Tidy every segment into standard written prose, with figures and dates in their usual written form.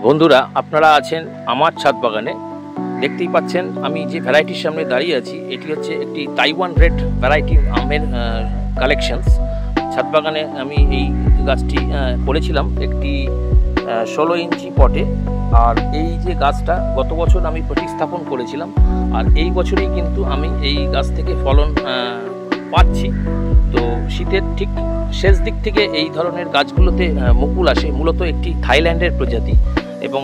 বন্ধুরা, আপনারা আছেন আমার ছাদ বাগানে। দেখতেই পাচ্ছেন আমি যে ভ্যারাইটির সামনে দাঁড়িয়ে আছি এটি হচ্ছে একটি তাইওয়ান রেড ভ্যারাইটি আমের কালেকশনস। ছাদ বাগানে আমি এই গাছটি করেছিলাম একটি 16 ইঞ্চি পটে। আর এই যে গাছটা গত বছর আমি প্রতিস্থাপন করেছিলাম, আর এই বছরেই কিন্তু আমি এই গাছ থেকে ফলন পাচ্ছি। তো শীতের ঠিক শেষ দিক থেকে এই ধরনের গাছগুলোতে মুকুল আসে। মূলত একটি থাইল্যান্ডের প্রজাতি এবং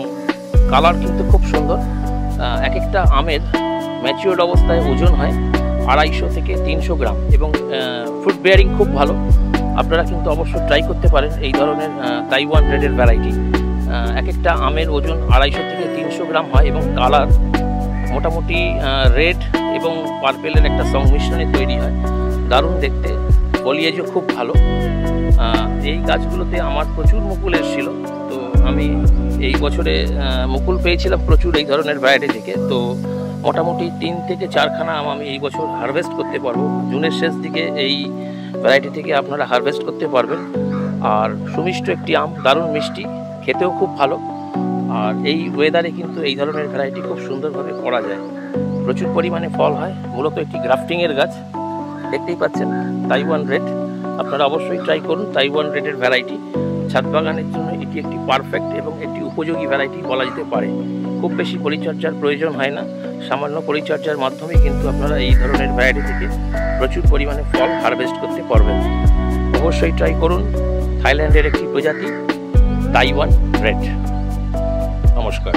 কালার কিন্তু খুব সুন্দর। এক একটা আমের ম্যাচিওর্ড অবস্থায় ওজন হয় 250 থেকে 300 গ্রাম এবং ফ্রুট বেয়ারিং খুব ভালো। আপনারা কিন্তু অবশ্যই ট্রাই করতে পারেন এই ধরনের তাইওয়ান রেডের ভ্যারাইটি। এক একটা আমের ওজন 250 থেকে 300 গ্রাম হয় এবং কালার মোটামুটি রেড এবং পার্পেলের একটা সংমিশ্রণে তৈরি হয়। দারুণ দেখতে, ফলিয়েজও খুব ভালো। এই গাছগুলোতে আমার প্রচুর মুকুল এসেছিল। তো আমি এই বছরে মুকুল পেয়েছিলাম প্রচুর এই ধরনের ভ্যারাইটি থেকে। তো মোটামুটি 3 থেকে 4খানা আম আমি এই বছর হারভেস্ট করতে পারবো। জুনের শেষ দিকে এই ভ্যারাইটি থেকে আপনারা হারভেস্ট করতে পারবেন। আর সুমিষ্ট একটি আম, দারুণ মিষ্টি, খেতেও খুব ভালো। আর এই ওয়েদারে কিন্তু এই ধরনের ভ্যারাইটি খুব সুন্দরভাবে করা যায়, প্রচুর পরিমাণে ফল হয়। মূলত একটি গ্রাফটিংয়ের গাছ। দেখতেই পাচ্ছেন তাইওয়ান রেড, আপনারা অবশ্যই ট্রাই করুন তাইওয়ান রেডের ভ্যারাইটি। ছাদ বাগানের জন্য এটি একটি পারফেক্ট এবং একটি উপযোগী ভ্যারাইটি বলা যেতে পারে। খুব বেশি পরিচর্যার প্রয়োজন হয় না, সামান্য পরিচর্যার মাধ্যমে কিন্তু আপনারা এই ধরনের ভ্যারাইটি থেকে প্রচুর পরিমাণে ফল হারভেস্ট করতে পারবেন। অবশ্যই ট্রাই করুন থাইল্যান্ডের একটি প্রজাতি তাইওয়ান রেড। নমস্কার।